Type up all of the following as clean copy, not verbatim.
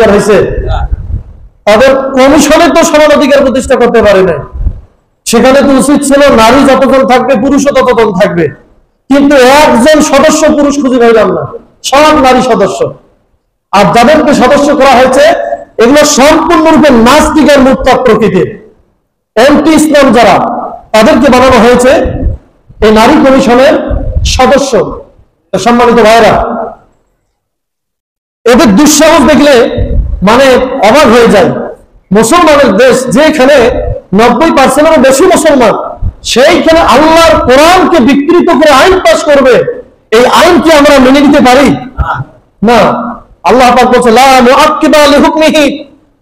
হয়েছে, তাদের কমিশনে তো সমান অধিকার প্রতিষ্ঠা করতে পারে না। সেখানে তো উচিত ছিল নারী যতজন থাকবে পুরুষও ততজন থাকবে, কিন্তু একজন সদস্য পুরুষ খুঁজে পাইলাম না, সব নারী সদস্য। আর যাদেরকে সদস্য করা হয়েছে এগুলো সম্পূর্ণরূপে নাস্তিকের মুক্তার প্রকৃতির এন্টি ইসলাম যারা, তাদেরকে বানানো হয়েছে এই নারী কমিশনের সদস্য। সম্মানিত ভাইরা, এদের দুঃসাহস দেখলে মানে অবাক হয়ে যায়। মুসলমানের দেশ, যেখানে 90% বেশি মুসলমান, সেইখানে আল্লাহর কোরআনকে বিকৃত করে আইন পাস করবে, এই আইন কি আমরা মেনে নিতে পারি? না। আল্লাহ পাক বলছে লা মুআক্কিবা লিহুকমিহি,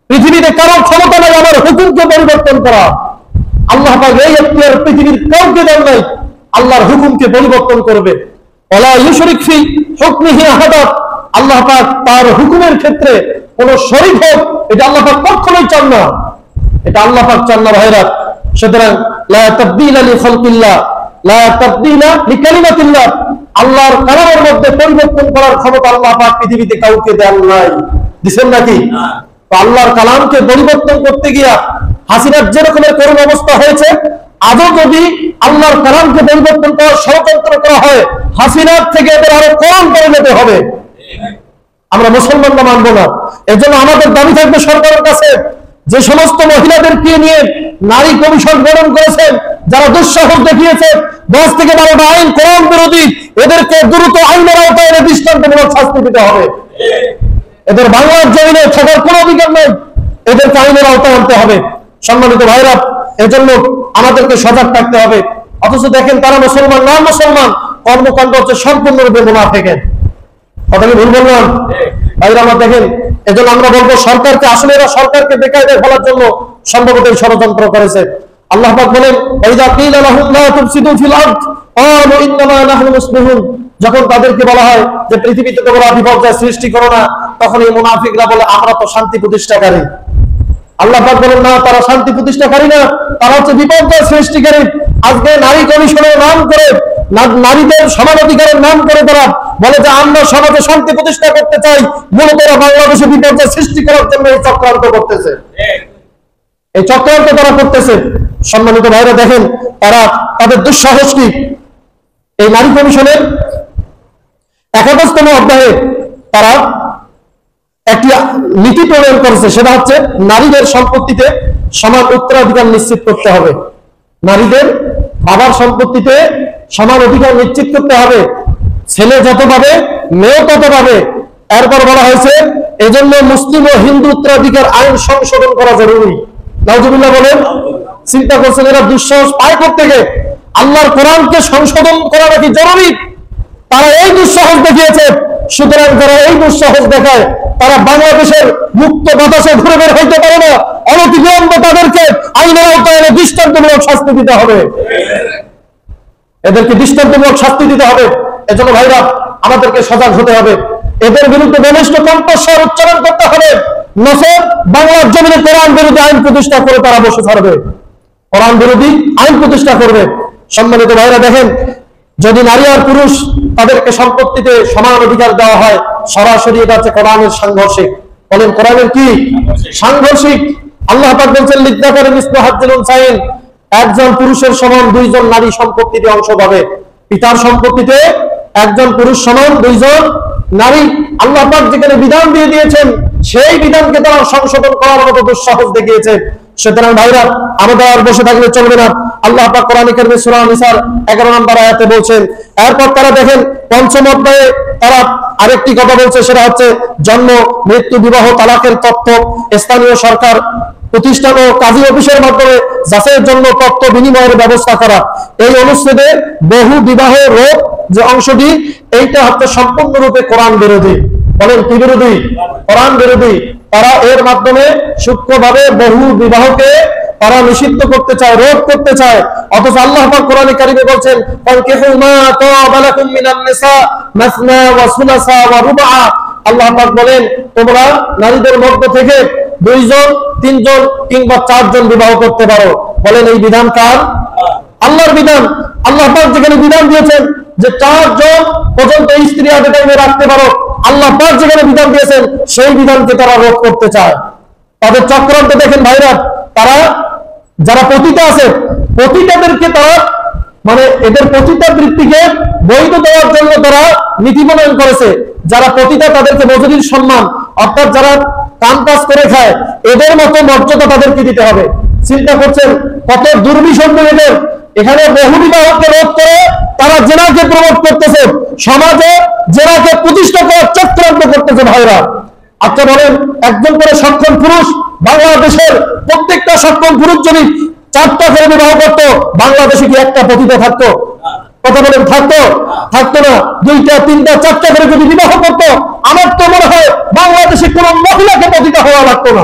পৃথিবীতে কারো ক্ষমতা নাই আমার হুকুমকে পরিবর্তন করা। আল্লাহ পাক এই এখতিয়ার পৃথিবীর কাউকে দেন নাই আল্লাহর হুকুমকে পরিবর্তন করবে। ওয়ালা ইউশরিক ফি হুকমিহি আহাদা, আল্লাহ পাক তার হুকুমের ক্ষেত্রে কোন শরীক হোক এটা আল্লাহ পাক কখনোই চান না, এটা আল্লাহ পাক চান না ভাইরা। সুতরাং লা তাবদীলা লিখালকিল্লাহ লা তাবদীলা লিকালিমাতিল্লাহ, আল্লাহর কালামের মধ্যে পরিবর্তন করার ক্ষমতা আল্লাহ পাক পৃথিবীতে কাউকে দেন নাই। দিবেন নাকি? তো আল্লাহর কালামকে পরিবর্তন করতে গিয়া হাসিনার যে রকমের করুণ অবস্থা হয়েছে, আজও যদি আল্লাহর কালামকে পরিবর্তন করার ষড়যন্ত্র করা হয়, হাসিনার থেকে এদের আরো করুণ পরিণত হবে। আমরা মুসলমানরা মানব না। এজন্য আমাদের দাবি থাকবে সরকারের কাছে, যে সমস্ত মহিলাদেরকে নিয়ে নারী কমিশন গঠন করেছেন, যারা দুঃসাহস দেখিয়েছে 10 থেকে 12টা আইন কোরআন বিরোধী, এদেরকে দ্রুত আইনের আওতায় এনে দৃষ্টান্তমূলক শাস্তি দিতে হবে। এদের বাংলার জমিনে থাকার কোনো অধিকার নেই, এদেরকে আইনের আওতায় আনতে হবে। সম্মানিত ভাইরা, এজন্য আমাদেরকে সজাগ থাকতে হবে। অথচ দেখেন তারা মুসলমান না মুসলমান, কর্মকাণ্ড হচ্ছে সম্পূর্ণরূপে মুনাফিকের। কথা কি ভুল বললাম ভাইরা? আমার দেখেন, এজন্য আমরা বলবো সরকারকে, আসলে এরা সরকারকে বেকায়দায় ফেলার জন্য সম্ভবত ষড়যন্ত্র করেছে। আল্লাহ পাক বলেন ওয়াইযা কিলা লাহুম লা তুফসিদু ফিল আরদ ক্বালু ইন্নামা নাহনু মুসলিহুন, যখন তাদেরকে বলা হয় যে পৃথিবীতে তোমরা বিপর্যয় সৃষ্টি করো না, তখন এই মুনাফিকরা বলে আমরা তো শান্তি প্রতিষ্ঠাকারী। আল্লাহ পাক বলেন না, তারা শান্তি প্রতিষ্ঠাকারী না, তারা হচ্ছে বিপর্যয় সৃষ্টিকারী। আজকে নারী কমিশনের নাম করে, নারীদের সমান অধিকারের নাম করে তারা বলে যে আমরা সমাজে শান্তি প্রতিষ্ঠা করতে চাই, মূলত তারা বাংলাদেশে বিপর্যয় সৃষ্টি করার জন্য এই চক্রান্ত করতেছে, এই চক্রান্ত তারা করতেছে। সম্মানিত ভাইরা, দেখেন তারা তাদের দুঃসাহস কি। এই নারী কমিশনের 71তম অধ্যায়ে তারা একটি নীতি প্রণয়ন করেছে, সেটা হচ্ছে নারীদের সম্পত্তিতে সমান উত্তরাধিকার নিশ্চিত করতে হবে। নারীদের বাবার সম্পত্তিতে সমান অধিকার নিশ্চিত করতে হবে, ছেলে যত পাবে মেয়ে তত পাবে। এরপর বলা হয়েছে এজন্য মুসলিম ও হিন্দু উত্তরাধিকার আইন সংশোধন করা জরুরি। নাউজুবিল্লাহ বলেন। চিন্তা করছেন এরা দুঃসাহস পায় কোত্থেকে? আল্লাহর কোরআনকে সংশোধন করা নাকি জরুরি, তারা এই দুঃসাহস দেখিয়েছে। সুতরাং যারা এই দুঃসাহস দেখায় তারা বাংলাদেশের মুক্ত বাতাসে ঘুরে বের হইতে পারে না, অনতিবিলম্বে তাদেরকে আইনের আওতায় এনে দৃষ্টান্তমূলক শাস্তি দিতে হবে, এদেরকে দৃষ্টান্তমূলক শাস্তি দিতে হবে। এজন্য ভাইরা আমাদেরকে সজাগ হতে হবে, এদের বিরুদ্ধে বলিষ্ঠ কণ্ঠস্বর উচ্চারণ করতে হবে, নচেত বাংলার জমিনে কোরআন বিরোধী আইন প্রতিষ্ঠা করে তারা বসে থাকবে, কোরআন বিরোধী আইন প্রতিষ্ঠা করবে। সম্মানিত ভাইরা, দেখেন যদি নারী আর পুরুষ তাদেরকে সম্পত্তিতে সমান অধিকার দেওয়া হয়, সরাসরি এটা হচ্ছে কোরআনের সাংঘর্ষিক। বলেন কোরআনের কি সাংঘর্ষিক? আল্লাহ পাক বলছেন লিদ্দাকারি মিসলু হাজ্জিল উনসায়াইন, একজন পুরুষের সমান 2 জন নারী সম্পত্তিতে অংশ পাবে। পিতার সম্পত্তিতে একজন পুরুষ সমান 2 জন নারী। আল্লাহ পাক যেখানে বিধান দিয়ে দিয়েছেন, সেই বিধানকে তারা সংশোধন করার মতো দুঃসাহস দেখিয়েছে। সুতরাং ভাইরা, আমাদের আর বসে থাকলে চলবে না। আল্লাহ পাক কোরআনে কারিমে সূরা নিসার 11 নম্বর আয়াতে বলছেন। এরপর তারা দেখেন 5ম অধ্যায়ে তারা আরেকটি কথা বলছে, সেটা হচ্ছে জন্ম, মৃত্যু, বিবাহ, তালাকের তথ্য স্থানীয় সরকার প্রতিষ্ঠান ও কাজী অফিসের মাধ্যমে যাচাইয়ের জন্য তথ্য বিনিময়ের ব্যবস্থা করা। এই অনুচ্ছেদে বহু বিবাহ রোধ যে অংশটি, এইটা হচ্ছে সম্পূর্ণরূপে কোরআন বিরোধী। বলেন কি বিরোধী? কোরআন বিরোধী। তারা এর মাধ্যমে সূক্ষ্মভাবে বহু বিবাহকে তারা নিষিদ্ধ করতে চায়, রোধ করতে চায়। অথচ আল্লাহ পাক কোরআনে কারিমে বলছেন ফানকিহু মা তাবা লাকুম মিনান নিসা মাসনা ওয়া সুলাসা ওয়া রুবা। আল্লাহ পাক বলেন তোমরা নারীদের মধ্য থেকে 2 জন, 3 জন কিংবা 4 জন বিবাহ করতে পারো। বলেন এই বিধান কার? আল্লাহর বিধান। আল্লাহ পাক যেখানে বিধান দিয়েছেন যে 4 জন পর্যন্ত স্ত্রী আগে টাইমে রাখতে পারো, আল্লাহ পাক যেখানে বিধান দিয়েছেন সেই বিধানকে তারা রোধ করতে চায়। তাদের চক্রান্ত দেখেন ভাইরা, তারা যারা পতিত আছে, পতিতাদেরকে তারা মানে এদের পতিতা বৃত্তিকে বৈধ দেওয়ার জন্য তারা নীতি প্রণয়ন করেছে। যারা পতিতা তাদেরকে মজুরির সম্মান, অর্থাৎ যারা কাম কাজ করে খায় এদের মতো মর্যাদা তাদেরকে দিতে হবে। চিন্তা করছেন কত দুর্বিষণ্য এদের। এখানে বহু বিবাহকে রোধ করে তারা জেনাকে প্রমোট করতেছে, সমাজে জেনাকে প্রতিষ্ঠা করার চক্রান্ত করতেছে ভাইরা। আচ্ছা বলেন, একজন করে সক্ষম পুরুষ, বাংলাদেশের প্রত্যেকটা সক্ষম পুরুষ যদি 4টা করে বিবাহ করতো, বাংলাদেশে কি একটা পতিতা থাকতো? কথা বলেন, থাকতো? থাকতো না। 2টা 3টা 4টা করে যদি বিবাহ করতো, আমার তো মনে হয় বাংলাদেশে কোন মহিলাকে পতিতা হওয়া লাগতো না,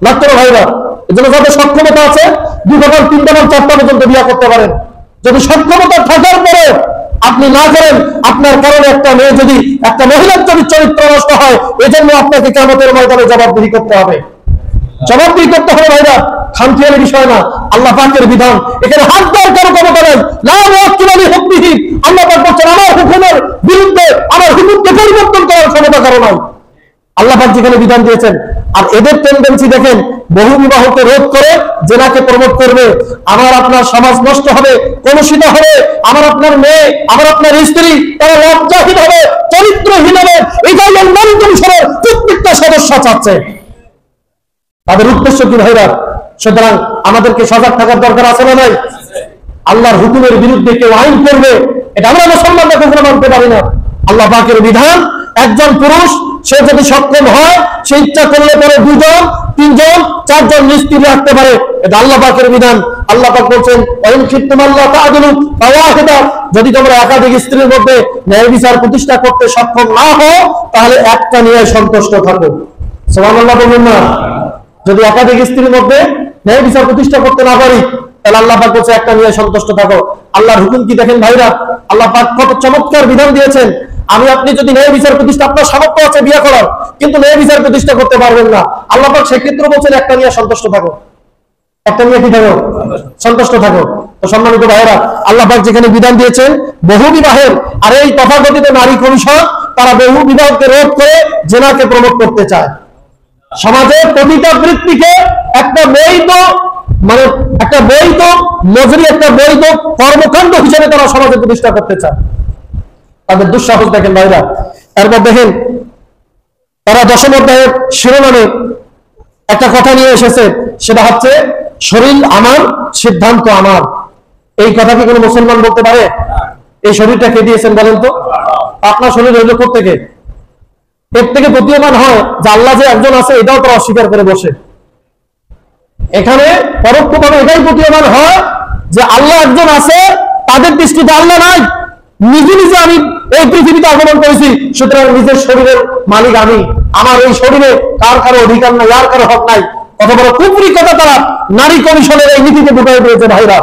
লাগতো না ভাইরা। এজন্য যাদের সক্ষমতা আছে 2টা 3টা 4টা পর্যন্ত বিয়ে করতে পারেন। যদি সক্ষমতা থাকার পরে আপনি না করেন, আপনার কারণে একটা মেয়ে যদি, একটা মহিলার যদি চরিত্র নষ্ট হয়, এজন্য আপনাকে কিয়ামতের ময়দানে জবাবদিহি করতে হবে, জবাবদিহি করতে হবে ভাইরা। খামখেয়ালি বিষয় না, আল্লাহ পাকের বিধান, এখানে হাত দেওয়ার কারো ক্ষমতা নাই। লা মুআক্কিবা লিহুকমিহি, আল্লাহ পাক বলেন আমার হুকুমের বিরুদ্ধে আমার হুকুমকে পরিবর্তন করার ক্ষমতা কারো নাই। আল্লাহ পাক যেখানে বিধান দিয়েছেন। আর এদের টেন্ডেন্সি দেখেন, বহু বিবাহকে রোধ করে জেনাকে প্রমোট করবে। আমার আপনার সমাজ নষ্ট হবে, কলুষিত হবে। আমার আপনার মেয়ে, আমার আপনার স্ত্রী তারা লজ্জাহীন হবে, চরিত্রহীন হবে। এটাই নারী কমিশনের প্রত্যেকটা সদস্য চাচ্ছে। তাদের উদ্দেশ্য কি ভাইরা? সুতরাং আমাদেরকে সজাগ থাকার দরকার আছে না নাই? আল্লাহর হুকুমের বিরুদ্ধে কেউ আইন করবে, এটা আমরা মুসলমানরা কখনো মানতে পারি না। আল্লাহ পাকের বিধান, একজন পুরুষ সে যদি সক্ষম হয়, সে ইচ্ছা করলে পরে 2 জন 3 জন 4 জন স্ত্রী রাখতে পারে, এটা আল্লাহ পাকের বিধান। আল্লাহ পাক বলেন ওয়াইন খিফতুম আল্লাহ তাআদিলু ফাওয়াহিদা, যদি তোমরা একাধিক স্ত্রীর মধ্যে ন্যায় বিচার প্রতিষ্ঠা করতে সক্ষম না হও, তাহলে একটা নিয়ে সন্তুষ্ট থাকো। সুবহানাল্লাহ বলুন না। যদি একাধিক স্ত্রীর মধ্যে ন্যায় বিচার প্রতিষ্ঠা করতে না পারি, তাহলে আল্লাহ পাক বলছে একটা নিয়ে সন্তুষ্ট থাকো। আল্লাহর হুকুম কি দেখেন ভাইরা, আল্লাহ পাক কত চমৎকার বিধান দিয়েছেন। আমি আপনি যদি ন্যায় বিচার প্রতিষ্ঠা, আপনার সামর্থ্য আছে বিয়ে করার, কিন্তু ন্যায় বিচার প্রতিষ্ঠা করতে পারবেন না, আল্লাহ পাক সেক্ষেত্রে বলছেন একটা নিয়ে সন্তুষ্ট থাকো, একটা নিয়ে কি থাকো? সন্তুষ্ট থাকো। তো সম্মানিত ভাইরা, আল্লাহ পাক যেখানে বিধান দিয়েছেন বহু বিবাহের, আর এই তথাকথিত নারী কমিশন তারা বহু বিবাহকে রোধ করে জেনাকে প্রমোট করতে চায়। সমাজে পতিতা বৃত্তিকে একটা বৈধ, মানে একটা বৈধ মজুরি, একটা বৈধ কর্মকাণ্ড হিসেবে তারা সমাজে প্রতিষ্ঠা করতে চায়। তাদের দুঃসাহস দেখেন ভাইরা। এরপর দেখেন তারা 10ম অধ্যায়ের শিরোনামে একটা কথা নিয়ে এসেছে, সেটা হচ্ছে শরীর আমার, সিদ্ধান্ত আমার। এই কথা কি কোনো মুসলমান বলতে পারে? এই শরীরটা কে দিয়েছেন বলেন তো? আপনার শরীর হইল কোত্থেকে? এর থেকে প্রতীয়মান হয় যে আল্লাহ যে একজন আছে, এটাও তারা অস্বীকার করে বসে। এখানে পরোক্ষভাবে এটাই প্রতীয়মান হয় যে আল্লাহ একজন আছে, তাদের দৃষ্টিতে আল্লাহ নাই। নিজে নিজে আমি এই পৃথিবীতে আগমন করেছি, সুতরাং নিজের শরীরের মালিক আমি, আমার এই শরীরে কার কারো অধিকার নাই, আর কারো হক নাই। কত বড় কুফরি কথা তারা নারী কমিশনের এই নীতিতে ঢুকাই দিয়েছে ভাইরা।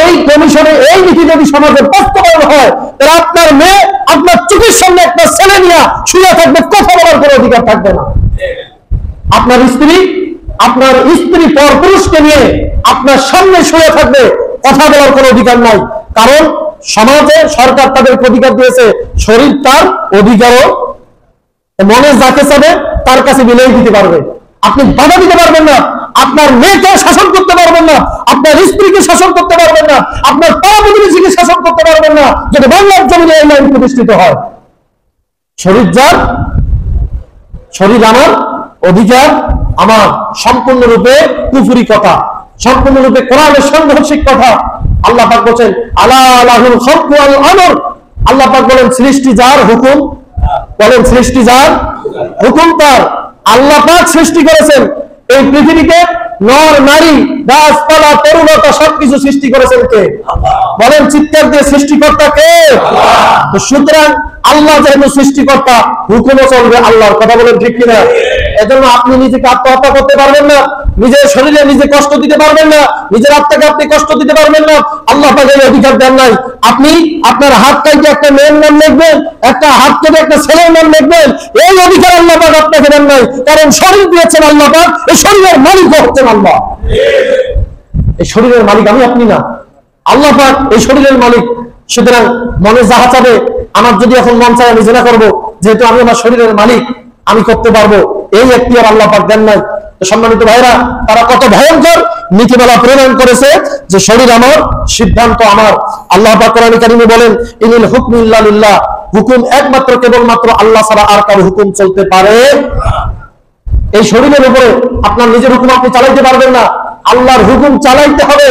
এই কমিশনের এই নীতি যদি সমাজে বাস্তবায়ন হয়, তাহলে আপনার মেয়ে আপনার চোখের সামনে একটা ছেলে নিয়ে শুয়ে থাকবে, কথা বলার কোনো অধিকার থাকবে না। আপনার স্ত্রী পর পুরুষকে নিয়ে আপনার সামনে শুয়ে থাকবে, কথা বলার কোনো অধিকার নাই। কারণ সমাজে সরকার তাদের অধিকার দিয়েছে, শরীর তার অধিকারও, মনে যাকে চাবে তার কাছে বিলিয়ে দিতে পারবে। আপনি বাধা দিতে পারবেন না, আপনার মেয়েকে শাসন করতে পারবেন না, আপনার স্ত্রীকে শাসন করতে পারবেন না, আপনার পাড়া প্রতিবেশীকে শাসন করতে পারবেন না, যদি বাংলার জমিনে এই আইন প্রতিষ্ঠিত হয়। শরীর যার, শরীর আমার, অধিকার আমার, সম্পূর্ণরূপে কুফরি কথা, সম্পূর্ণরূপে কোরআনের সংঘর্ষিক কথা। আল্লাহ পাক বলেন আলা লাহুল খালকু ওয়াল আমর, আল্লাহ পাক বলেন সৃষ্টি যার, হুকুম, বলেন সৃষ্টি যার, হুকুম তার। আল্লাহ পাক সৃষ্টি করেছেন এই পৃথিবীকে, নর নারী গাছপালা তরুণতা সবকিছু সৃষ্টি করেছেন কে? বলেন চিৎকার দিয়ে, সৃষ্টিকর্তা কে? তো সুতরাং আল্লাহ যেহেতু সৃষ্টিকর্তা, হুকুমও চলবে আল্লাহর, কথা বলেন ঠিক কিনা? এজন্য আপনি নিজেকে আত্মহত্যা করতে পারবেন না, নিজের শরীরে নিজে কষ্ট দিতে পারবেন না, নিজের আত্মাকে আপনি কষ্ট দিতে পারবেন না। আল্লাহ পাক এই অধিকার দেন নাই। আপনি আপনার হাত কাটে একটা মেয়ের নাম লিখবেন, একটা হাত কেটে একটা ছেলের নাম লিখবেন, এই অধিকার আল্লাহ পাক আপনাকে দেন নাই। কারণ শরীর দিয়েছেন আল্লাহ পাক, এই শরীরের মালিক হচ্ছেন আল্লাহ। এই শরীরের মালিক আমি আপনি না, আল্লাহ পাক এই শরীরের মালিক। সুতরাং মনে যাহা চাবে, আমার যদি এখন মন চায় আমি জিনা করবো, যেহেতু আমি আমার শরীরের মালিক, আমি করতে পারবো, এই এখতিয়ার আল্লাহ পাক দেন নাই। সম্মানিত ভাইরা, তারা কত ভয়ঙ্কর নীতিমালা প্রণয়ন করেছে যে শরীর আমার, সিদ্ধান্ত আমার। আল্লাহ পাক কোরআনে কারিমে বলেন, ইনিল হুকমু ইল্লা লিল্লাহ, হুকুম একমাত্র কেবলমাত্র আল্লাহ ছাড়া আর কারো হুকুম চলতে পারে। এই শরীরের উপরে আপনার নিজের হুকুম আপনি চালাইতে পারবেন না, আল্লাহর হুকুম চালাইতে হবে।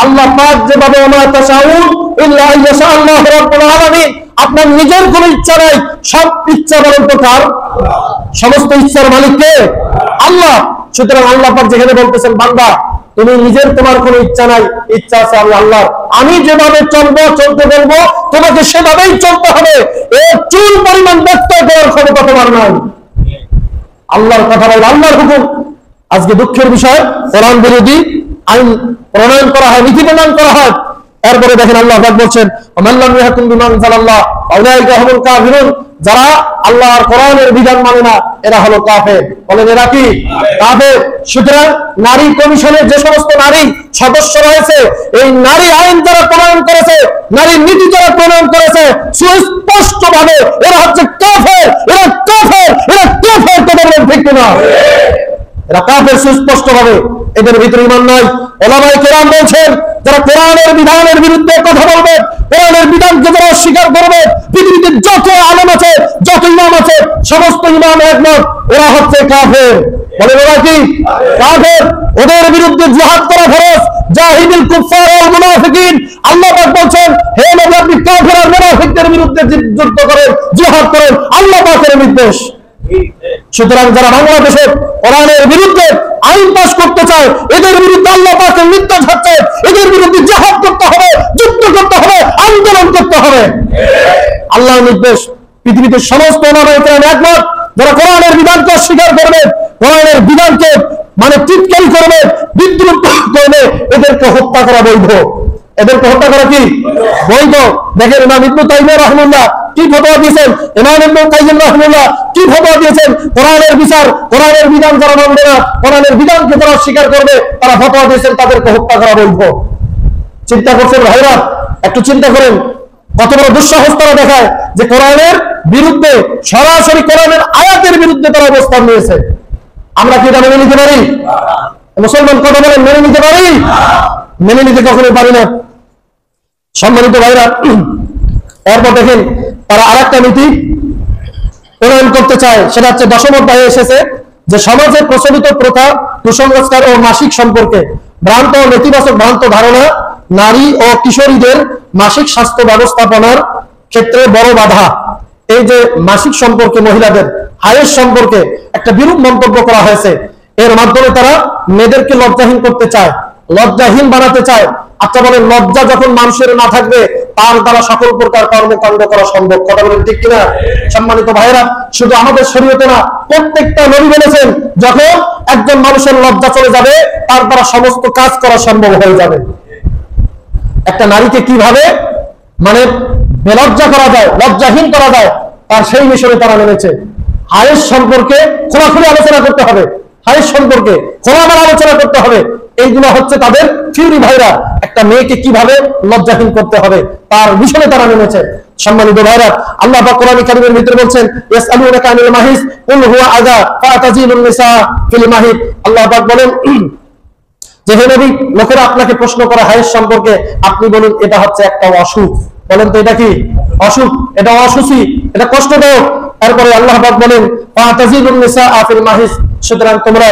আল্লাহ পাক যেভাবে ওমা তাশাউন ইল্লা আইয়াশা আল্লাহু রাব্বুল আলামিন, আপনার নিজের কোন ইচ্ছা নাই, সব ইচ্ছা বলেন তো কার? সমস্ত ইচ্ছার মালিক কে? আল্লাহ। সুতরাং আল্লাহ পাক যেখানে বলতেছেন, বান্দা তুমি নিজের তোমার কোনো ইচ্ছা নাই, ইচ্ছা আছে আমি আল্লাহ, আমি যেভাবে চলবো চলতে বলবো তোমাকে সেভাবেই চলতে হবে, এর চুল পরিমাণ ব্যত্যয় করার ক্ষমতা তোমার নাই। আল্লাহর কথা বলে, আল্লাহর হুকুম। আজকে দুঃখের বিষয়, কোরআন বিরোধী আইন প্রণয়ন করা হয়, নীতি প্রণয়ন করা হয়। এরপরে দেখেন আল্লাহ পাক বলছেন, ওমাল্লাম ইয়াহকুম বিমা আনজালাল্লাহ ফাউলাইকা হুমুল কাফিরুন, যারা আল্লাহর কোরআনের বিধান মানে না এরা হলো কাফের। বলেন এরা কি? কাফের। সুতরাং নারী কমিশনের যে সমস্ত নারী সদস্য রয়েছে, এই নারী আইন যারা প্রণয়ন করেছে, নারী নীতি যারা প্রণয়ন করেছে, সুস্পষ্ট ভাবে এরা হচ্ছে কাফের, এরা কাফের, এরা কাফের। তো বলেন ঠিক না? এরা কাফের সুস্পষ্ট ভাবে, এদের ভিতরে ঈমান নাই। উলামায়ে কেরাম বলছেন, যারা কোরআনের বিধানের বিরুদ্ধে কথা বলবে, কোরআনের বিধানকে যারা অস্বীকার করবে, পৃথিবীতে যত আলেম আছে, যত ইমাম আছে, সমস্ত ইমাম একমত ওরা হচ্ছে কাফের। বলে ওরা কি? কাফের। ওদের বিরুদ্ধে জিহাদ করা ফরজ। জাহিদুল কুফার ওয়াল মুনাফিকিন, আল্লাহ পাক বলছেন, হে নবী আপনি কাফের আর মুনাফিকদের বিরুদ্ধে যুদ্ধ করেন, জিহাদ করেন, আল্লাহ পাকের নির্দেশ। সুতরাং যারা বাংলাদেশে কোরআনের বিরুদ্ধে আইন পাস করতে চায়, এদের বিরুদ্ধে আল্লাহ পাকের নির্দেশ হচ্ছে এদের বিরুদ্ধে জিহাদ করতে হবে, যুদ্ধ করতে হবে, আন্দোলন করতে হবে। আল্লাহর নির্দেশ। পৃথিবীতে সমস্ত ওলামায়ে কেরাম একমত, যারা কোরআনের বিধানকে অস্বীকার করবে, কোরআনের বিধানকে মানে টিটকারি করবে, বিদ্রুপ করবে, এদেরকে হত্যা করা বৈধ। এদেরকে হত্যা করা কি বৈধ? দেখেন ইমাম ইবনে তাইমিয়া রাহিমাহুল্লাহ কি ফতোয়া দিয়েছেন, ইমাম ইবনে কাইয়িম রাহিমাহুল্লাহ কি ফতোয়া দিয়েছেন। কোরআনের বিচার, কোরআনের বিধান যারা মানবে না, কোরআনের বিধানকে যারা অস্বীকার করবে, তারা ফতোয়া দিয়েছেন তাদেরকে হত্যা করা বৈধ। চিন্তা করছেন ভাইরা? একটু চিন্তা করেন, কত বড় দুঃসাহস তারা দেখায় যে কোরআনের বিরুদ্ধে, সরাসরি কোরআনের আয়াতের বিরুদ্ধে তারা অবস্থান নিয়েছে। আমরা কি এটা মেনে নিতে পারি? মুসলমান কথা বলেন, মেনে নিতে পারি? মেনে নিতে কখনোই পারি না। সম্মানিত ভাইরা, এরপর দেখেন তারা আরেকটা নীতি প্রণয়ন করতে চায়, সেটা হচ্ছে 10 অধ্যায়ে এসেছে যে সমাজে প্রচলিত প্রথা, কুসংস্কার ও মাসিক সম্পর্কে ভ্রান্ত ও নেতিবাচক ভ্রান্ত ধারণা নারী ও কিশোরীদের মাসিক স্বাস্থ্য ব্যবস্থাপনার ক্ষেত্রে বড় বাধা। এই যে মাসিক সম্পর্কে, মহিলাদের হায়েস সম্পর্কে একটা বিরূপ মন্তব্য করা হয়েছে, এর মাধ্যমে তারা মেয়েদেরকে লজ্জাহীন করতে চায়, লজ্জাহীন বানাতে চায়। আচ্ছা বলেন, লজ্জা যখন মানুষের না থাকবে তার দ্বারা সকল প্রকার কর্মকাণ্ড করা সম্ভব। কথা বলেন ঠিক কিনা? সম্মানিত ভাইরা, শুধু আমাদের শরীয়তে না, প্রত্যেকটা নবী বলেছেন যখন একজন মানুষের লজ্জা চলে যাবে তার দ্বারা সমস্ত কাজ করা সম্ভব হয়ে যাবে। একটা নারীকে কিভাবে মানে বেলজ্জা করা যায়, লজ্জাহীন করা যায়, তার সেই মিশনে তারা নেমেছে। হায়েস সম্পর্কে খোলাখুলি আলোচনা করতে হবে, হায়েস সম্পর্কে খোলামেলা আলোচনা করতে হবে। এইগুলো হচ্ছে তাদের থিওরি। ভাইরা, একটা মেয়েকে কিভাবে লজ্জাহীন করতে হবে তার মিশনে তারা নেমেছে। সম্মানিত ভাইরা, আল্লাহ পাক কোরআন কারীমের ভিতরে বলছেন, ইয়াসআলুনাকা আনিল মাহিস কুল হুয়া আযা ফাতাজিলুন নিসা ফিল মাহিদ। আল্লাহ পাক বলেন যে হে নবী, লোকেরা আপনাকে প্রশ্ন করে হায়েস সম্পর্কে, আপনি বলুন এটা হচ্ছে একটা অসুখ। বলেন তো এটা কি? অসুখ, এটা অসুচি, এটা কষ্টদায়ক। এরপরে আল্লাহ পাক বলেন ফাতাজিলুন নিসা ফিল মাহিস, সুতরাং তোমরা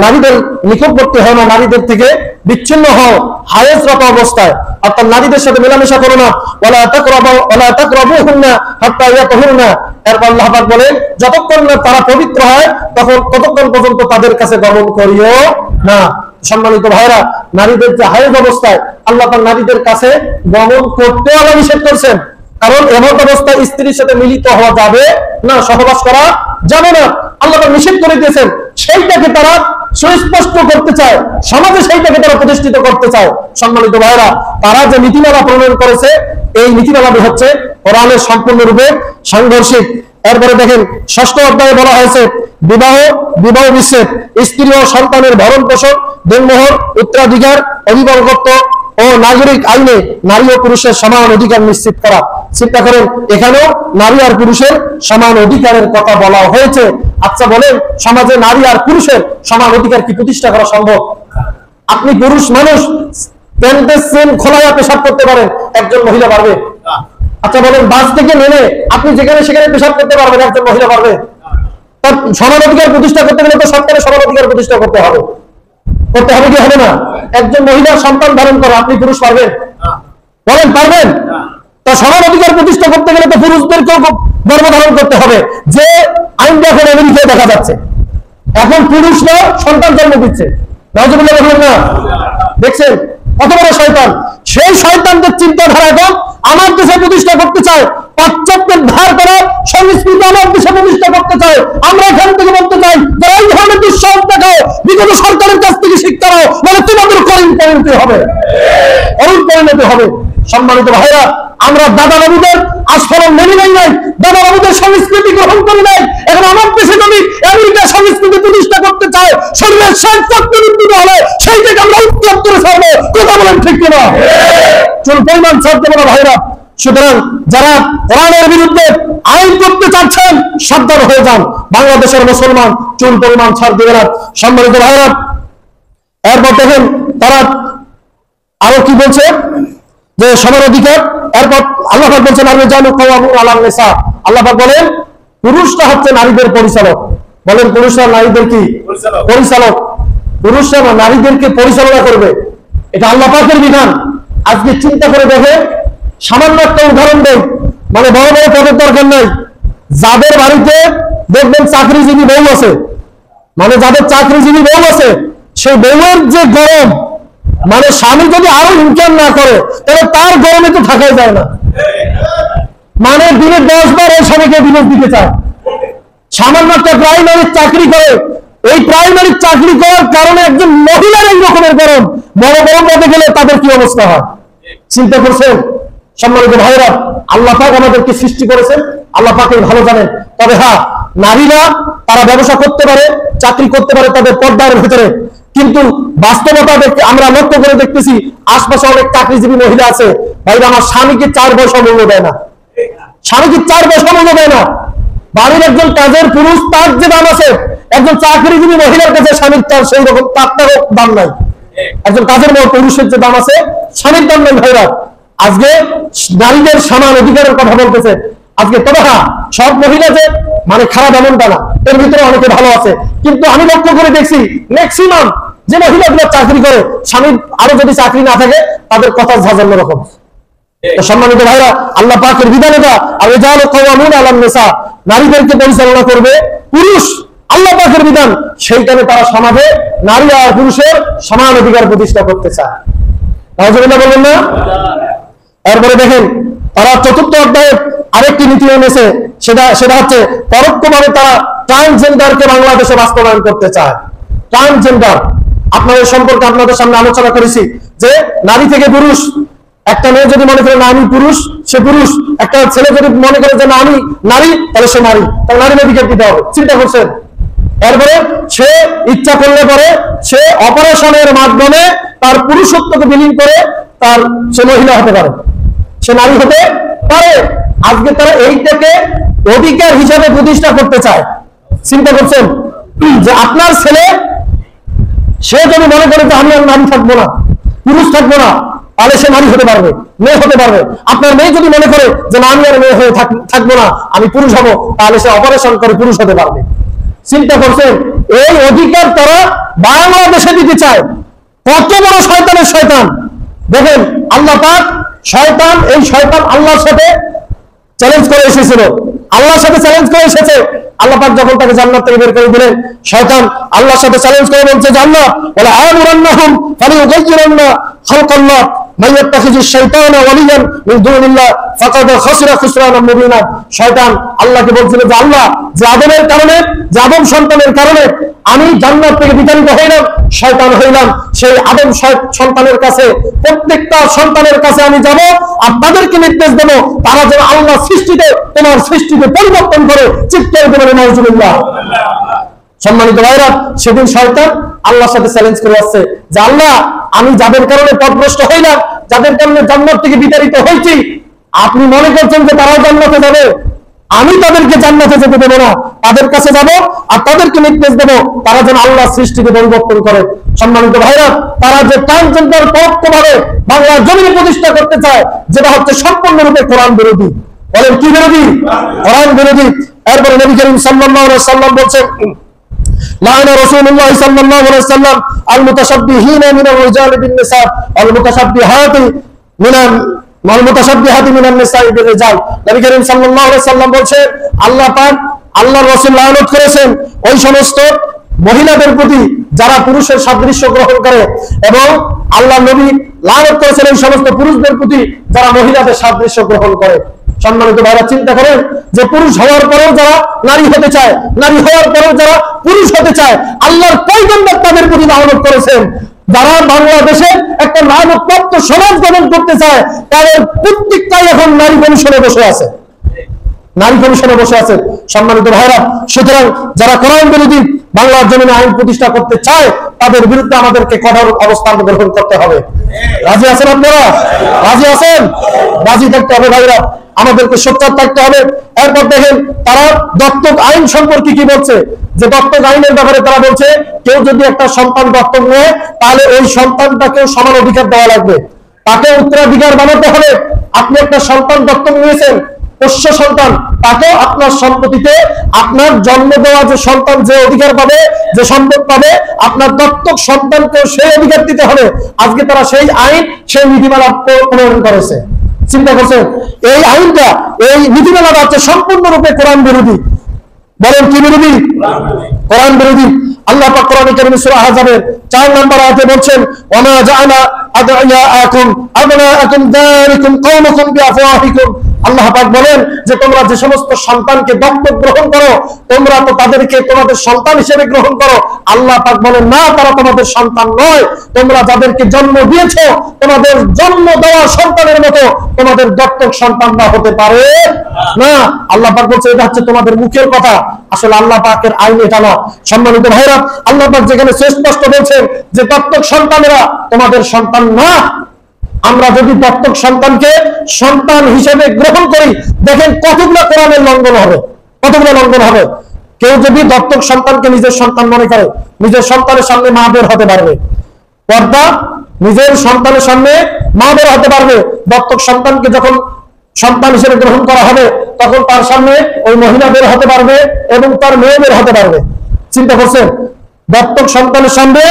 নারীদের নিকটবর্তী হও না, নারীদের থেকে বিচ্ছিন্ন হও হায়েসরত অবস্থায়, অর্থাৎ নারীদের সাথে মেলামেশা করো না। ওয়ালা তাকরাবুহুন্না হাত্তা ইয়াতহুরনা। এরপর আল্লাহ পাক বলেন যতক্ষণ না তারা পবিত্র হয় ততক্ষণ পর্যন্ত তাদের কাছে গমন করিও না। সম্মানিত ভাইরা, নারীদের যে হায়েস অবস্থায় আল্লাহ পাক নারীদের কাছে গমন করতে আল্লাহ নিষেধ করছেন, কারণ এমন অবস্থায় স্ত্রীর সাথে মিলিত হওয়া যাবে না, সহবাস করা যাবে না, আল্লাহ পাক নিষেধ করে দিয়েছেন। সেইটাকে তারা সুস্পষ্ট করতে চায়, সমাজে সেইটাকে তারা প্রতিষ্ঠিত করতে চায়। সম্মানিত ভাইরা, তারা যে নীতিমালা প্রণয়ন করেছে, এই নীতিমালাটি হচ্ছে কোরআনের সম্পূর্ণরূপে সাংঘর্ষিক। এরপরে দেখেন 6ষ্ঠ অধ্যায়ে বলা হয়েছে বিবাহ বিচ্ছেদ, স্ত্রী ও সন্তানের ভরণ পোষণ, দেনমোহর, উত্তরাধিকার, অভিভাবকত্ব ও নাগরিক আইনে নারী ও পুরুষের সমান অধিকার নিশ্চিত করা। চিন্তা করেন, এখানেও নারী আর পুরুষের সমান অধিকারের কথা বলা হয়েছে। আচ্ছা বলেন, সমাজে নারী আর পুরুষের সমান অধিকার কি প্রতিষ্ঠা করা সম্ভব? আপনি পুরুষ মানুষ প্যান্টের চেন খোলায়া পেশাব করতে পারেন, একজন মহিলা পারবে? আচ্ছা বলেন, বাস থেকে নেমে আপনি যেখানে সেখানে পেশাব করতে পারবেন, একজন মহিলা পারবে? তার সমান অধিকার প্রতিষ্ঠা করতে গেলে তো সরকারের সমান অধিকার প্রতিষ্ঠা করতে হবে কি হবে না? একজন মহিলার সন্তান ধারণ করা আপনি পুরুষ পারবেন? বলেন পারবেন? তা সমান অধিকার প্রতিষ্ঠা করতে গেলে তো পুরুষদেরকেও গর্ভধারণ করতে হবে। যে আইনটা এখন আমেরিকায় দেখা যাচ্ছে, এখন পুরুষরা সন্তান জন্ম দিচ্ছে, নাউজুবিল্লাহ বলবেন না? দেখছেন কত বড় শয়তান! সেই শয়তানদের চিন্তাধারা এখন আমার দেশে প্রতিষ্ঠা করতে চায়, পাশ্চাত্যের ধার করা সংস্কৃতি আমার দেশে প্রতিষ্ঠা করতে চায়। আমরা এখান থেকে বলতে চাই, যারা এই ধরনের দুঃসাহস দেখাও, বিগত সরকারের কাছ থেকে শিক্ষা নাও, মানে তোমাদের পরিণতি হবে, পরিণতি হবে। সম্মানিত ভাইরা, আমরা দাদা বাবুদের আস্ফলন মেনে নেই নাই, দাদা বাবুদের সংস্কৃতি গ্রহণ করি নাই। এখন আমার দেশে যদি আমেরিকা সংস্কৃতি প্রতিষ্ঠা করতে চায়, শরীরের শেষ শক্তি বৃদ্ধি হলে সেইটাকে আমরা উত্তর করে ছাড়বো। কথা বলেন ঠিক কিনা? চুল পরিমাণ ছাড়তে বলা ভাইরা। সুতরাং যারা কোরআনের বিরুদ্ধে আইন করতে চাচ্ছেন, সাবধান হয়ে যান। বাংলাদেশের মুসলমান চুল পরিমাণ ছাড় দেবে না। সম্মানিত ভাইরা, এরপর দেখেন তারা আরো কি বলছে, যে সমান অধিকার। এরপর আল্লাহ পাক বলছেন, আল্লাহ পাক বলেন পুরুষরা হচ্ছে নারীদের পরিচালক। বলেন, পুরুষরা নারীদের কি পরিচালক? পুরুষরা নারীদেরকে পরিচালনা করবে, এটা আল্লাহ পাকের বিধান। আজকে চিন্তা করে দেখে, সামান্য একটা উদাহরণ দেয়, মানে বড় বড় পদের দরকার নাই, যাদের বাড়িতে দেখবেন চাকরিজীবী বউ আছে, মানে যাদের চাকরিজীবী বউ আছে, সেই বউয়ের যে গরম, মানে স্বামী যদি আরো ইনকাম না করে তাহলে তার গরমে তো থাকাই যায় না। মানে দিনে 10 বার ওই স্বামীকে বিদেশ দিতে চায়। সামান্য একটা প্রাইমারি চাকরি করে, এই প্রাইমারি চাকরি করার কারণে একজন মহিলার এই রকমের গরম, বড় বড় পদে গেলে তাদের কি অবস্থা হয় চিন্তা করছেন? সম্মানিত ভাইরা, আল্লাহ পাক আমাদেরকে সৃষ্টি করেছেন, আল্লাহ পাকই ভালো জানেন। তবে হ্যাঁ, নারীরা তারা ব্যবসা করতে পারে, চাকরি করতে পারে তাদের পর্দার ভিতরে, কিন্তু বাস্তবতা আমরা লক্ষ্য করে দেখতেছি আশপাশে অনেক চাকরিজীবী মহিলা আছে, ভাইরা আমার স্বামীকে 4 পয়সা মূল্য দেয় না, স্বামীকে 4 পয়সা মূল্য দেয় না। বাড়ির একজন কাজের পুরুষ তার যে দাম আছে, একজন চাকরিজীবী মহিলার কাছে স্বামীর তার সেই রকম তারও দাম নাই। একজন কাজের পুরুষের যে দাম আছে, স্বামীর দাম নাই। ভাইরা, আজকে নারীদের সমান অধিকারের কথা বলতেছে আজকে। তবে হ্যাঁ, সব মহিলা যে মানে খারাপ এমনটা না, এর ভিতরে অনেকে ভালো আছে, কিন্তু আমি লক্ষ্য করে দেখছি ম্যাক্সিমাম যে মহিলাগুলো চাকরি করে, স্বামীর আরো যদি চাকরি না থাকে তাদের কথা ঝাঁঝান্ন রকম। সম্মানিত ভাইরা, আল্লাহ পাকের বিধান এটা, আর রিজালু কাওয়ামুনা আলান নিসা, নারীদেরকে পরিচালনা করবে পুরুষ, আল্লাহ পাকের বিধান। সেইখানে তারা সমাজে নারী আর পুরুষের সমান অধিকার প্রতিষ্ঠা করতে চায়। নাউজুবিল্লাহ বলবেন না? এরপরে দেখেন তারা 4th অধ্যায়ে আরেকটি নীতি এনেছে, সেটা হচ্ছে পরোক্ষভাবে তারা ট্রান্সজেন্ডারকে বাংলাদেশে বাস্তবায়ন করতে চায়। ট্রান্সজেন্ডার আপনাদের সম্পর্কে আপনাদের সামনে আলোচনা করেছি যে নারী থেকে পুরুষ, একটা মেয়ে যদি মনে করে না আমি পুরুষ, সে পুরুষ। একটা ছেলে যদি মনে করে যে না আমি নারী, তাহলে সে নারী, তাহলে নারী অধিকার দিতে হবে। চিন্তা করছেন? এরপরে সে ইচ্ছা করলে পরে সে অপারেশনের মাধ্যমে তার পুরুষত্বকে বিলীন করে সে মহিলা হতে পারে, সে নারী হতে পারে। আজকে তারা এইটাকে অধিকার হিসাবে প্রতিষ্ঠা করতে চায়। চিন্তা করছেন যে আপনার ছেলে সে যদি মনে করে যে আমি আর নারী থাকবো না, পুরুষ থাকবো না, তাহলে সে নারী হতে পারবে, মেয়ে হতে পারবে। আপনার মেয়ে যদি মনে করে যে না আমি আর মেয়ে হয়ে থাকবো না, আমি পুরুষ হবো, তাহলে সে অপারেশন করে পুরুষ হতে পারবে। চিন্তা করছেন? এই অধিকার তারা বাংলাদেশে দিতে চায়। কত বড় শয়তানের শয়তান! দেখেন আল্লাহ পাক শয়তান, এই শয়তান আল্লাহর সাথে চ্যালেঞ্জ করে এসেছিল, আল্লাহর সাথে চ্যালেঞ্জ করে এসেছে। আল্লাহ পাক যখন তাকে জান্নাত থেকে বের করে দিলেন, শয়তান আল্লাহর সাথে চ্যালেঞ্জ করে বলছে যে আল্লাহ বলে আমুরান্নাহুম ফালিয়ুগাইয়িরান্না খালকাল্লাহ মাইয়াত্তাখিযু শাইতানা ওয়ালিয়ান মিন দুনিল্লাহ ফাকাদ খাসিরা খুসরানাম মুবিনা। শয়তান আল্লাহকে বলছিল যে আল্লাহ, যে আদমের কারণে, যে আদম সন্তানের কারণে আমি জান্নাত থেকে বিতাড়িত হইলাম, শয়তান হইলাম, সেই আদম সন্তানের কাছে, প্রত্যেকটা সন্তানের কাছে আমি যাব আর তাদেরকে নির্দেশ দেব তারা যেন আল্লাহ সৃষ্টিতে, তোমার সৃষ্টিতে পরিবর্তন করে চিৎকার করে বলে নাউজুবিল্লাহ। সম্মানিত ভাইরা, সেদিন শয়তান আল্লাহর সাথে চ্যালেঞ্জ করে আসছে যে আল্লাহ আমি যাদের কারণে পথভ্রষ্ট হইলাম, যাদের কারণে জান্নাত থেকে বিতাড়িত হয়েছি, আপনি মনে করছেন যে তারাও জান্নাতে যাবে? আমি তাদেরকে জান্নাতে যেতে দেবো না, তাদের কাছে যাব আর তাদেরকে নির্দেশ দেবো তারা যেন আল্লাহ সৃষ্টিকে পরিবর্তন করে। সম্মানিত ভাইরা, তারা যে ট্রান্সজেন্ডার পরোক্ষভাবে বাংলার জমিনে প্রতিষ্ঠা করতে চায়, যেটা হচ্ছে সম্পূর্ণরূপে কোরআন বিরোধী। বলেন কি বিরোধী? কোরআন বিরোধী। এরপরে নবী করিম সাল্লাল্লাহু আলাইহি ওয়াসাল্লাম বলেন, লাআনা রাসূলুল্লাহ সাল্লাল্লাহু আলাইহি ওয়াসাল্লাম আল মুতাশাব্বিহিনা মিনার রিজালি বিন নিসা ওয়াল মুতাশাব্বিহাতি মিনান নিসাই বির রিজাল। নবী করিম সাল্লাল্লাহু আলাইহি ওয়াসাল্লাম বলেন, আল্লাহ পাক, আল্লাহর রাসূল লানত করেছেন ওই সমস্ত মহিলাদের প্রতি যারা পুরুষের সাদৃশ্য গ্রহণ করে, এবং আল্লাহ নবী লানত করেছেন ওই সমস্ত পুরুষদের প্রতি যারা মহিলাদের সাদৃশ্য গ্রহণ করে। সম্মানিত ভাইরা, চিন্তা করেন যে পুরুষ হওয়ার পরেও যারা নারী হতে চায়, নারী হওয়ার পরেও যারা পুরুষ হতে চায়, আল্লাহর পয়গম্বর তাদের প্রতি লানত করেছেন। যারা বাংলাদেশে একটা লানতপ্রাপ্ত সমাজ গঠন করতে চায়, তাদের প্রত্যেকটাই এখন নারী কমিশনে বসে আছে, নারী কমিশনে বসে আছে। সম্মানিত ভাইরা, সুতরাং যারা কোরআন বিরোধী বাংলার জমিনে আইন প্রতিষ্ঠা করতে চায়, তাদের বিরুদ্ধে আমাদেরকে কঠোর অবস্থান গ্রহণ করতে হবে। রাজি আছেন আপনারা? রাজি আছেন? রাজি থাকতে হবে ভাইরা, আমাদেরকে সোচ্চার থাকতে হবে। এরপর দেখেন তারা দত্তক আইন সম্পর্কে কি বলছে, যে দত্তক আইনের ব্যাপারে তারা বলছে কেউ যদি একটা সন্তান দত্তক নেয়, তাহলে ওই সন্তানটাকেও সমান অধিকার দেওয়া লাগবে, তাকে উত্তরাধিকার বানাতে হবে। আপনি একটা সন্তান দত্তক নিয়েছেন, পোষ্য সন্তান, তাকেও আপনার সম্পত্তিতে আপনার জন্ম দেওয়া যে সন্তান যে অধিকার পাবে, যে সম্পদ পাবে, আপনার দত্তক সন্তানকেও সেই অধিকার দিতে হবে। আজকে তারা সেই আইন, সেই নীতিমালা প্রণয়ন করেছে। চিন্তা করছেন, এই আইনটা, এই নীতিমালাটা হচ্ছে সম্পূর্ণরূপে কোরআন বিরোধী। বলেন কি বিরোধী? কোরআন বিরোধী। আল্লাহ পাক কোরআনে কারীমে সূরা আহজাবের 4 নম্বর আয়াতে বলছেন, ওয়ামা জাআলা আদইয়াআকুম আবনাআকুম যালিকুম কওমুকুম বিআফওয়াহিকুম। আল্লাহ পাক বলেন যে তোমরা যে সমস্ত সন্তানকে দত্তক গ্রহণ করো, তোমরা তো তাদেরকে তোমাদের সন্তান হিসেবে গ্রহণ করো। আল্লাহ পাক বলেন না, তারা তোমাদের সন্তান নয়। তোমরা যাদেরকে জন্ম দিয়েছো, তোমাদের জন্ম দেওয়া সন্তানের মতো তোমাদের দত্তক সন্তানরা হতে পারে না। আল্লাহ পাক বলছে এটা হচ্ছে তোমাদের মুখের কথা, আসলে আল্লাহ পাকের আইন এটা না। সম্মানিত ভাইরা, আল্লাহ পাক যেখানে স্পষ্ট বলছেন যে দত্তক সন্তানেরা তোমাদের সন্তান না, আমরা যদি দত্তক সন্তানকে সন্তান হিসেবে গ্রহণ করি, দেখেন কতগুলো কোরআনের লঙ্ঘন হবে, কতগুলো লঙ্ঘন হবে। কেউ যদি দত্তক সন্তানকে নিজের সন্তান মনে করে, নিজের সন্তানের সামনে মা বের হতে পারবে, পর্দা নিজের সন্তানের সামনে মা বের হতে পারবে। দত্তক সন্তানকে যখন সন্তান হিসেবে গ্রহণ করা হবে, তখন তার সামনে ওই মহিলা বের হতে পারবে এবং তার মেয়ে বের হতে পারবে। চিন্তা করছেন, দত্তক সন্তানের সামনে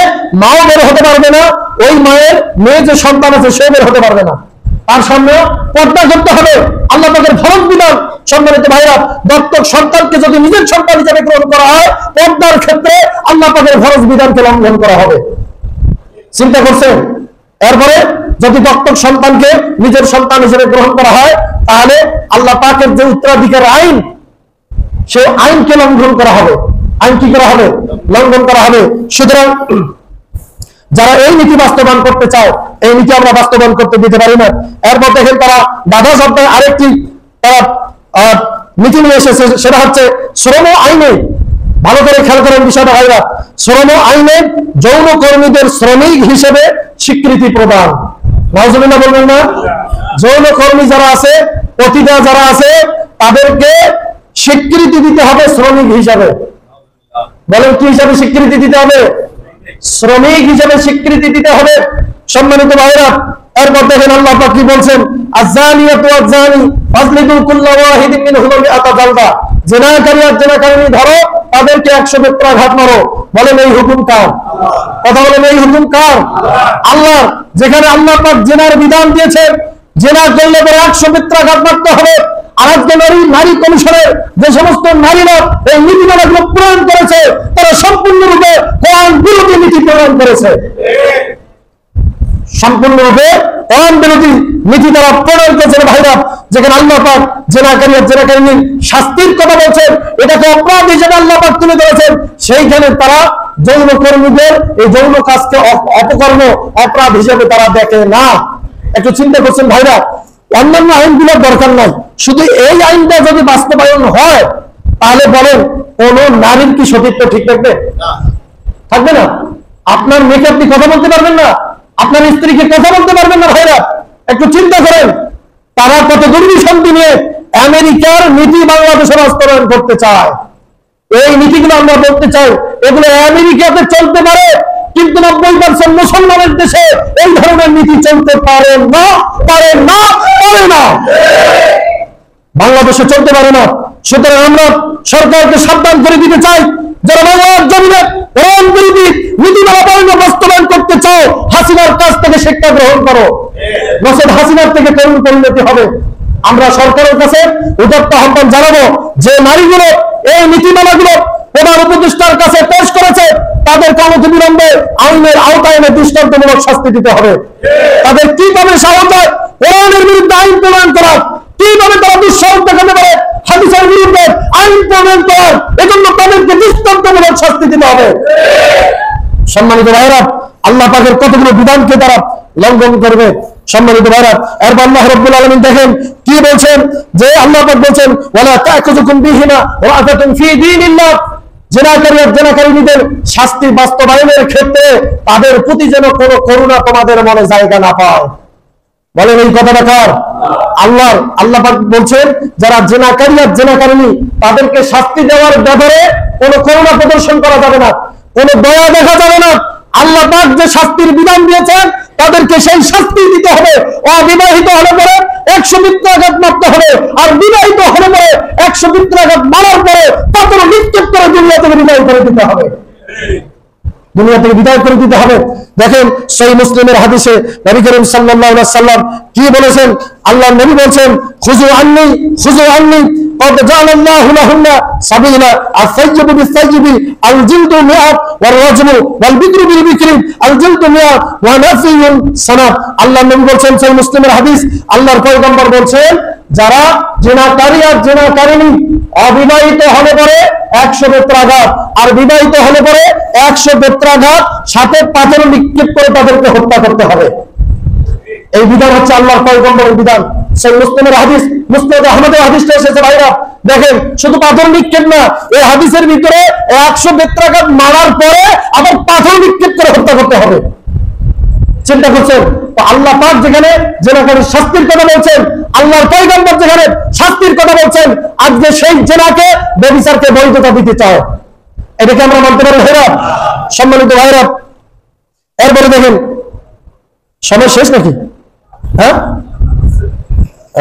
মাও বের হতে পারবে না, ওই মায়ের মেয়ে যে সন্তান আছে সে বের হতে পারবে না, তার সামনে পর্দা করতে হবে। আল্লাহ পাকের ফরজ বিধান। সম্মানিত ভাইরা, দত্তক সন্তানকে যদি নিজের সন্তান হিসেবে গ্রহণ করা হয়, পর্দার ক্ষেত্রে আল্লাহ পাকের ফরজ বিধানকে লঙ্ঘন করা হবে। চিন্তা করছেন, এরপরে যদি দত্তক সন্তানকে নিজের সন্তান হিসেবে গ্রহণ করা হয়, তাহলে আল্লাহ পাকের যে উত্তরাধিকার আইন, সেই আইনকে লঙ্ঘন করা হবে। আইন কি করা হবে? লঙ্ঘন করা হবে। সুতরাং যারা এই নীতি বাস্তবায়ন করতে চায়, এই নীতি আমরা বাস্তবায়ন করতে দিতে পারি না। এরপর দেখেন তারা বাধা শব্দের আরেকটি নীতি নিয়ে এসেছে, সেটা হচ্ছে শ্রম আইনে। ভালো করে খেয়াল করেন বিষয়টা ভাইরা, শ্রম আইনে যৌন কর্মীদের শ্রমিক হিসেবে স্বীকৃতি প্রদান। নাউজুবিল্লাহ বলবেন না? যৌন কর্মী যারা আছে, পতিতা যারা আছে, তাদেরকে স্বীকৃতি দিতে হবে শ্রমিক হিসাবে। বলেন কি হিসাবে স্বীকৃতি দিতে হবে? শ্রমিক হিসেবে স্বীকৃতি দিতে হবে। সম্মানিত ভাইরা, এরপর দেখেন আল্লাহ পাক কি বলছেন, আয-যানিয়াতু ওয়াজ-যানি ফাজলিদু কুল্লা ওয়াহিদিন মিনহুমা মিআতা জালদা। জিনাকারী আর জিনাকারিনী ধরো, তাদেরকে 100 বেত্রাঘাত মারো। বলেন এই হুকুম কার? কথা বলেন এই হুকুম কার? আল্লাহ। যেখানে আল্লাহ পাক জিনার বিধান দিয়েছেন, জিনা করলে পরে 100 বেত্রাঘাত মারতে হবে। আর আজকে নারী কমিশনের যে সমস্ত নারীরা এই নীতিমালাগুলো প্রণয়ন করেছে, তারা সম্পূর্ণরূপে কোরআন বিরোধী নীতি প্রণয়ন করেছে। সম্পূর্ণরূপে কোরআন বিরোধী নীতি তারা প্রণয়ন করেছে ভাইরা। যেখানে আল্লাহ পাক জেনাকারী আর জেনাকারিনীর শাস্তির কথা বলছেন, এটাকে অপরাধ হিসেবে আল্লাহ পাক তুলে ধরেছেন, সেইখানে তারা যৌন কর্মীদের এই যৌন কাজকে অপকর্ম, অপরাধ হিসেবে তারা দেখে না। একটু চিন্তা করছেন ভাইরা, অন্যান্য আইনগুলোর দরকার নাই, শুধু এই আইনটা যদি বাস্তবায়ন হয়, তাহলে বলেন কোন নারীর কি সতীত্ব ঠিক থাকবে? থাকবে না। আপনার মেয়েকে আপনি কথা বলতে পারবেন না, আপনার স্ত্রীকে কথা বলতে পারবেন না ভাইরা, একটু চিন্তা করেন। তারা কত দুর্বি শান্তি নিয়ে আমেরিকার নীতি বাংলাদেশে বাস্তবায়ন করতে চায়। এই নীতিগুলো আমরা বলতে চাই এগুলো আমেরিকাতে চলতে পারে, কিন্তু 90% মুসলমানের দেশে এই ধরনের নীতি চলতে পারে না, পারে না, পারে না, বাংলাদেশে চলতে পারে না। সুতরাং আমরা সরকারকে সাবধান করে দিতে চাই, যারা বাংলার জমিনে কোরআন বিরোধী নীতিমালা বাস্তবায়ন করতে চাও, হাসিনার কাছ থেকে শিক্ষা গ্রহণ করো, নচেত হাসিনার থেকে করুণ পরিণতি হবে। আমরা সরকারের কাছে উদাত্ত আহ্বান জানাবো যে নারীগুলো এই নীতিমালাগুলো প্রধান উপদেষ্টার কাছে পেশ করেছে, তাদেরকে অনতিবিলম্বে আইনের আওতায় এনে দৃষ্টান্তমূলক শাস্তি দিতে হবে। তাদের কিভাবে সাহস হয় কোরআনের বিরুদ্ধে আইন প্রণয়ন করার, কিভাবে তারা দুঃসাহস দেখাতে পারে হাদিসের বিরুদ্ধে আইন প্রণয়ন করার, এজন্য তাদেরকে দৃষ্টান্তমূলক শাস্তি দিতে হবে। সম্মানিত ভাইরা, আল্লাহ পাকের কতগুলো বিধানকে তারা লঙ্ঘন করবে। সম্মানিত ভাইরা, এরপর আল্লাহ রাব্বুল আলামিন দেখেন কি বলছেন, যে আল্লাহ পাক বলছেন ওয়ালা তাকুযুকুম বিহিনা রাআতাতুন ফি দীনিল্লাহ, জেনাকারীদের শাস্তি বাস্তবায়নের ক্ষেত্রে তাদের প্রতি যেন কোনো করুণা তোমাদের মনে জায়গা না পায়। বলেন এই কথাটা কার? আল্লাহ পাক বলছেন যারা জেনাকারী আর জেনাকারিনী তাদেরকে শাস্তি দেওয়ার ব্যাপারে কোনো করুণা প্রদর্শন করা যাবে না, কোনো দয়া দেখা যাবে না। আল্লাহ পাক যে শাস্তির বিধান দিয়েছেন তাদেরকে সেই শাস্তি দিতে হবে। অবিবাহিত হলে পরে 100 বৃত্তাঘাত মারতে হবে, আর বিবাহিত হলে পরে 100 বৃত্তাঘাত মারার পরে পাথর নিক্ষেপ করে দুনিয়া থেকে বিদায় করে দিতে হবে, দুনিয়া থেকে বিদায় করে দিতে হবে। দেখেন সহিহ মুসলিমের হাদিসে নবী করিম সাল্লাল্লাহু আলাইহি সাল্লাম কি বলেছেন? আল্লাহর নবী বলেন খুযু আন্নী قد جعل الله لهن سبيلا الثيب بالثيب الجلد 100 والرجم والبكر بالبكر الجلد 100 ونفي سنة। আল্লাহর নবী বলেন সহিহ মুসলিমের হাদিস, আল্লাহর পয়গম্বর বলেন যারা জিনাকারী আর জিনাকারিনী অবিবাহিত হলে পরে 100 বেত্রাঘাত, আর বিবাহিত হলে পরে 100 বেত্রাঘাত সাথে পাথর নিক্ষেপ করে তাদেরকে হত্যা করতে হবে। এই বিধান হচ্ছে আল্লাহর পয়গম্বরের বিধান। সেই মুসলিমের হাদিস, মুসনাদ আহমদের হাদিসটা এসেছে ভাইরা। দেখেন শুধু পাথর নিক্ষেপ না, এই হাদিসের ভিতরে 100 বেত্রাঘাত মারার পরে আবার পাথর নিক্ষেপ করে হত্যা করতে হবে। চিন্তা করছেন তো আল্লাহ পাক যেখানে জেনাকারীর শাস্তির কথা বলছেন, আল্লাহর পয়গম্বর যেখানে শাস্তির কথা বলছেন, আজকে সেই জেনাকে ব্যভিচারকে বৈধতা দিতে চায়, এটাকে আমরা মানতে পারি ভাইরা? সম্মানিত ভাইরা, এরপরে দেখেন সময় শেষ নাকি? হ্যাঁ,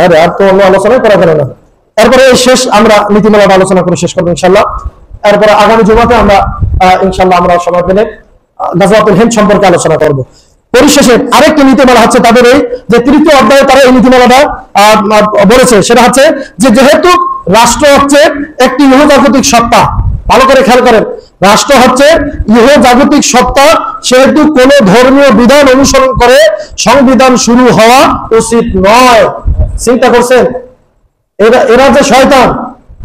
আরে আর তো অন্য আলোচনা করা যাবে না। এরপরে শেষ আমরা নীতিমালার আলোচনা করে শেষ করবো ইনশাল্লাহ। এরপরে আগামী জুমাতে আমরা ইনশাল্লাহ আমরা সময় পেলে গাজওয়াতুল হিন্দ সম্পর্কে আলোচনা করব। পরিশেষে আরেকটি নীতিমালা হচ্ছে তাদের এই যে তৃতীয় অধ্যায়ে তারা এই নীতিমালাটা বলেছে, সেটা হচ্ছে যে যেহেতু রাষ্ট্র হচ্ছে একটি ইহজাগতিক সত্তা, ভালো করে খেয়াল করেন, রাষ্ট্র হচ্ছে ইহজাগতিক সত্তা, সেহেতু কোন ধর্মীয় বিধান অনুসরণ করে সংবিধান শুরু হওয়া উচিত নয়। চিন্তা করছেন এরা যে শয়তান,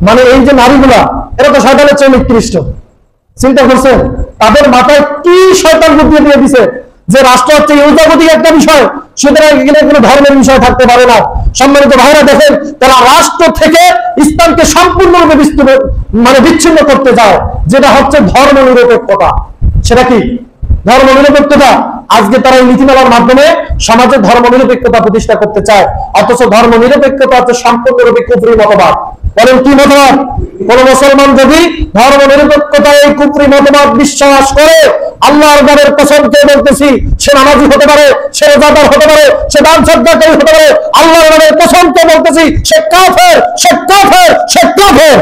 মানে এই যে নারীগুলা এরা তো শয়তানের চেয়ে নিকৃষ্ট। চিন্তা করছেন তাদের মাথায় কি শয়তান বুদ্ধি দিয়ে দিছে যে রাষ্ট্র হচ্ছে ইহজাগতিক একটা বিষয়, সুতরাং এখানে কোনো ধর্মের বিষয় থাকতে পারে না। সম্মানিত ভাইরা দেখেন, তারা রাষ্ট্র থেকে ইসলামকে সম্পূর্ণরূপে বিচ্ছিন্ন করতে যায়, যেটা হচ্ছে ধর্ম নিরপেক্ষতা। সেটা কি ধর্ম নিরপেক্ষতা? আজকে তারা এই নীতিমালার মাধ্যমে সমাজে ধর্ম নিরপেক্ষতা প্রতিষ্ঠা করতে চায়, অথচ ধর্ম নিরপেক্ষতা হচ্ছে সম্পূর্ণরূপে কুফরি মতবাদ। বলেন কি মতবাদ? কোন মুসলমান যদি ধর্ম নিরপেক্ষতা এই কুফরি মতবাদ বিশ্বাস করে, আল্লাহর নামের কসম খেয়ে বলতেছি, সে নামাজি হতে পারে, সে রোজাদার হতে পারে, সে দান সদকাকারী হতে পারে, আল্লাহর নামের কসম খেয়ে বলতেছি সে কাফের, সে কাফের, সে কাফের।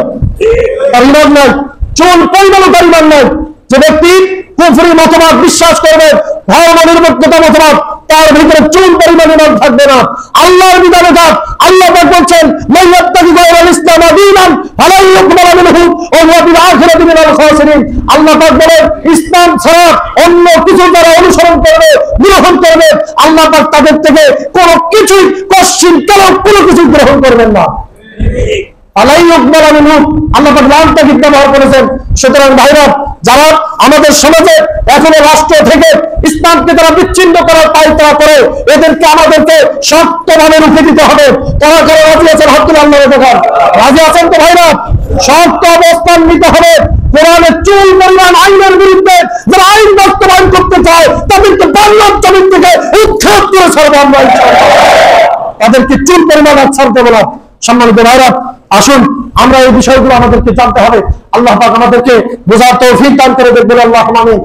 তার ঈমান নাই, চুল পরিমাণও তার ঈমান নাই। যে ব্যক্তি কুফরি মতবাদ বিশ্বাস করবে, ধর্ম নিরপেক্ষতা মতবাদ, তার ভিতরে চুল পরিমাণ ঈমান থাকবে না। আল্লাহর বিধানে কাজ। আল্লাহ পাক বলছেন মাইয়াত্তাকি গায়রাল ইসলাম দীনান ফালা ইউকবাল মিনহু ওয়া হুয়া বিল আখিরাতি মিনাল খাসিরিন। আল্লাহ পাক বলেন ইসলাম ছাড়া অন্য কিছু যারা অনুসরণ করবে, গ্রহণ করবে, আল্লাহ পাক তাদের থেকে কোনো কিছুই কশ্চিন কেন কোনো কিছু গ্রহণ করবেন না। আল্লাহ পাক লাম তাকিদ ব্যবহার করেছেন। সুতরাং ভাইরা, যারা আমাদের সমাজে এখনো রাষ্ট্র থেকে ইসলামকে তারা বিচ্ছিন্ন করার পায়তারা করে, এদেরকে আমাদেরকে শক্তভাবে রুখে দিতে হবে। কারা কারা রাজি আছেন? হাত তুলে আল্লাহর দেখান। রাজি আছেন তো ভাইরা? শক্ত অবস্থান নিতে হবে। কোরআনের চুল পরিমাণ আইনের বিরুদ্ধে যারা আইন বাস্তবায়ন করতে চায় তাদের তাদেরকে বাংলার জমিন থেকে উৎখাত করে ছাড়বো আমরা ইনশাআল্লাহ। তাদেরকে চুল পরিমাণ আর ছাড় দেবো না। সম্মানিত ভাইরা, আসুন আমরা এই বিষয়গুলো আমাদেরকে জানতে হবে। আল্লাহ পাক আমাদেরকে বোঝার তৌফিক দান করে দেবেন। আল্লাহুম্মা আমিন।